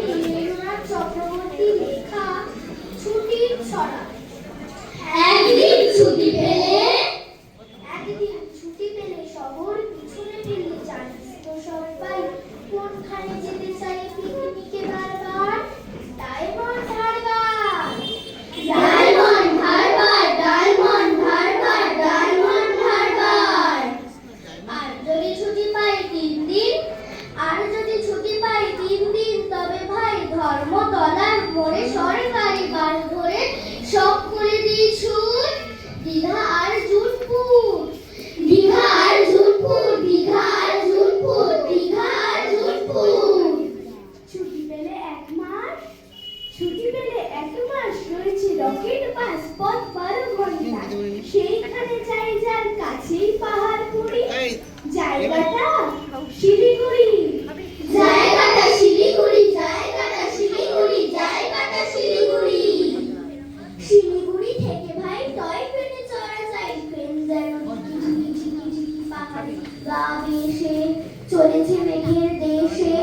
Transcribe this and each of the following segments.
নীরেন্দ্রনাথ চক্রবর্তী লেখা ছুটির ছড়া। একদিন ছুটি পেলে শহর পিছনে ফেলে জানিস তো সবাই কোনখানে যেতে চাই পিকনিকে বারবার। ডায়মন্ড হারবার, ডায়মন্ড হারবার, ডায়মন্ড হারবার, ডায়মন্ড হারবার। আর যদি ছুটি পাই 3 দিন, তবে ভাই ধর্মতলার মোড়ে সরকারি বাস ধরে সব করে দিই ছুট। দীঘা আর জুনপুর, দীঘা আর জুনপুর, দীঘা আর জুনপুর, দীঘা আর জুনপুর। ছুটি পেলে 1 মাস রয়েছে রকেট বাস, পথ 12 ঘন্টা। সেইখানে যাই যার কাছেই পাহাড়পুরি, জায়গাটা শিলিগুড়ি, জায়গাটা শিলিগুড়ি, জায়গাটা শিলিগুড়ি, জায়গাটা শিলিগুড়ি। শিলিগুড়ি থেকে ভাই টয় ট্রেনে চড়া যায়। ট্রেন যেন ঝিকি পাহাড়ে গা ভেসে চলেছে মেঘের দেশে।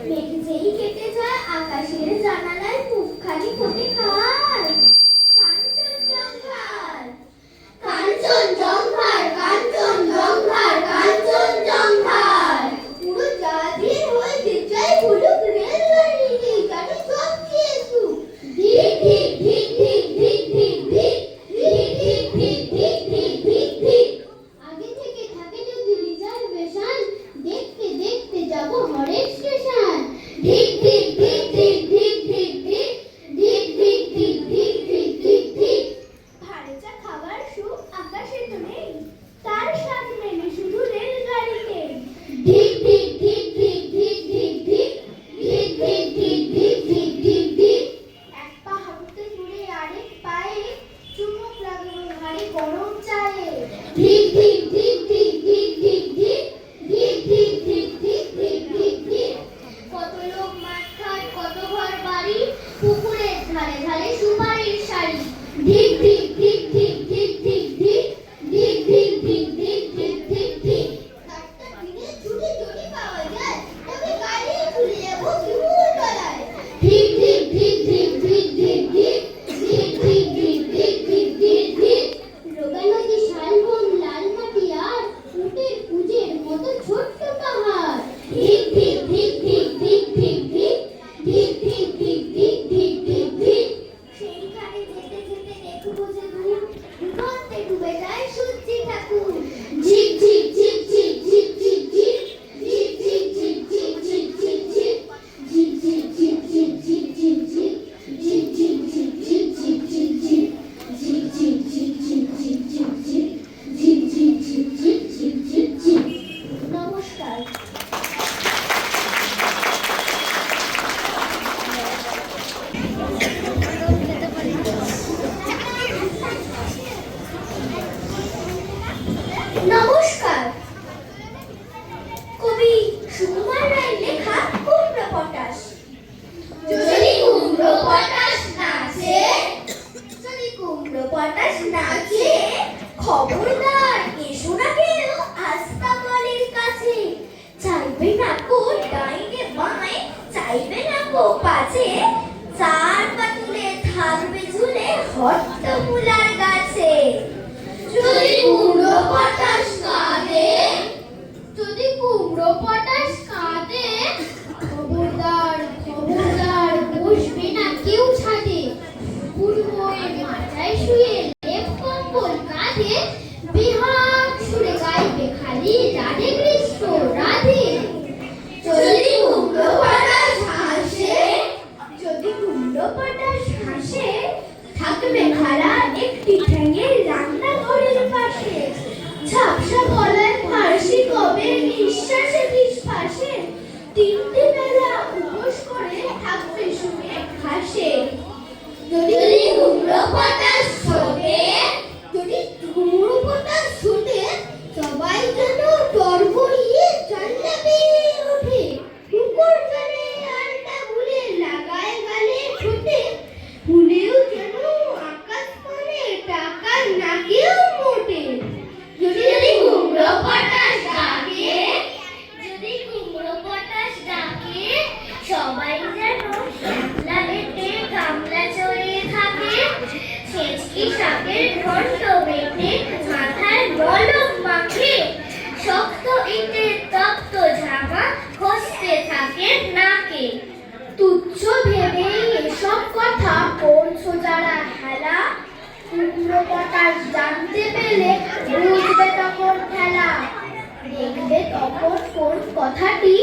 মেঘ যেই কেটে যায় আকাশের জানালায় মুখখানি ফোটে খায়। কাঞ্চনজঙ্ঘার, কাঞ্চনজঙ্ঘার, কাঞ্চনজঙ্ঘার, কাঞ্চনজঙ্ঘার। উড়োজাহাজের হয়ে যায় ভুলুক রেলগাড়িতে জানি সব কিছু। ধিক ধিক ধিক ধিক ধিক ধিক ধিক, ধিক ধিক ধিক ধিক ধিক ধিক ধিক। আগে থেকে থাকে যদি রিজার্ভেশন, দেখতে দেখতে যাব হরেক স্টেশন। ধিক ধিক ধিক ধিক ধিক ধিক ধিক, ধিক ধিক ধিক ধিক ধিক ধিক ধিক। ভাড়ে চা খাবার সুখ আকাশে তো নেই, তার স্বাদ মেলে শুধু রেলগাড়িতে। ধিক ধিক ধিক ধিক ধিক ধিক ধিক, ধিক ধিক ধিক ধিক ধিক ধিক ধিক। এক পা হাঁটুতে জুড়ে আরেক পায়ে চুমুক লাগলো ঘাড়ে গরম চায়ে। ধিক ধিক ধিক ধিক ধিক ধিক ধিক, ধিক ধিক ধিক ধিক ধিক ধিক ধিক। কত লোক মাঠ খাট, কত ঘর বাড়ি, পুকুরের ধারে ধারে সুপারির শাড়ি। ধিক ধিক ধিক ধিক ধিক ধিক ধিক, ধিক ধিক ধিক ধিক ধিক ধিক ধিক। একটা দিনে ছুটি যদি পাওয়া যায় তবে গাড়ি ঘুরে যাবো শিমুল তলায়। ধিক ধিক ধিক ধিক ধিক ধিক ধিক, ধিক ধিক ধিক ধিক ধিক ধিক ধিক। রোগা নদী, শালবন, লাল মাটি আর উটের কুজের মতো ছোট্ট পাহাড়। ধিক ধিক ধিক ধিক ধিক ধিক ধিক, ধিক ধিক ধিক ধিক ধিক ধিক ধিক। সেইখানে যেতে যেতে দেখবো যে দূর দিগন্তে ডুবে যায় সূর্যি ঠাকুর। ঝিক ঝিক ঝিক ঝিক ঝিক ঝিক ঝিক, ঝিক ঝিক ঝিক ঝিক ঝিক ঝিক ঝিক, ঝিক ঝিক ঝিক ঝিক ঝিক ঝিক ঝিক, ঝিক ঝিক ঝিক ঝিক ঝিক ঝিক ঝিক, ঝিক ঝিক ঝিক ঝিক ঝিক ঝিক ঝিক, ঝিক ঝিক ঝিক ঝিক ঝিক ঝিক ঝিক। নমস্কার। নমস্কার। কবি সুকুমার রায়ের লেখা কুমড়ো পটাশ। যদি কুমড়ো পটাশ নাচে, যদি কুমড়ো পটাশ নাচে, খবরদার এসো না কেউ আস্তাবলের কাছে। চাইবে না কো ডাইনে বাঁয়ে, চাইবে না কো পাছে, 4 পা তুলে থাকবে ঝুলে হট্টমূলার গাছে। যদি কুমড়ো পটাশ কাঁদে, যদি কুমড়ো পটাশ কাঁদে, খবরদার খবরদার বসবে না কেউ ছাদে। বুড়োয় মাথায় শুয়ে লেপ কম্বল কাঁধে, বিহাগ সুরে গাইবে খালি রাধে কৃষ্ণ রাধে। যদি কুমড়ো পটাশ হাসে, যদি কুমড়ো পটাশ হাসে, থাকবে খাড়া একটি ঠ্যাঙের রান্নাঘরের পাশে। ঝাপসা গলায় ফার্সি কবে নিঃশ্বাসে নিঃশ্বাসে, 3টে বেলা উপোস করে থাকবে শুনে হাসে। যদি কুমড়ো পটাশ ছোটে, যদি কুমড়ো পটাশ ছোটে, সবাই যেন টড়বড়িয়ে জানলা বেয়ে ওঠে। কুকুর জানে আলটা ভুলে লাগায় গালে ঠোঁটে, ভুলেও যেন আকাশ মানে টাকার নাকেও মোটে। যদি কুমড়ো পটাশ ডাকে, যদি কুমড়ো পটাশ ডাকে, সবাই যেন পুঁটি শাকের ঘন্ট বেটে মাথায় মলম মাখে শক্ত ইটের তপ্ত ঝামা খসতে থাকে নাকে তুচ্ছ ভেবে এসব কথা করছো যারা হেলা কুমড়ো পটাশ জানতে পেলে বুঝবে তখন খেলা দেখবে তখন কোন কথাটি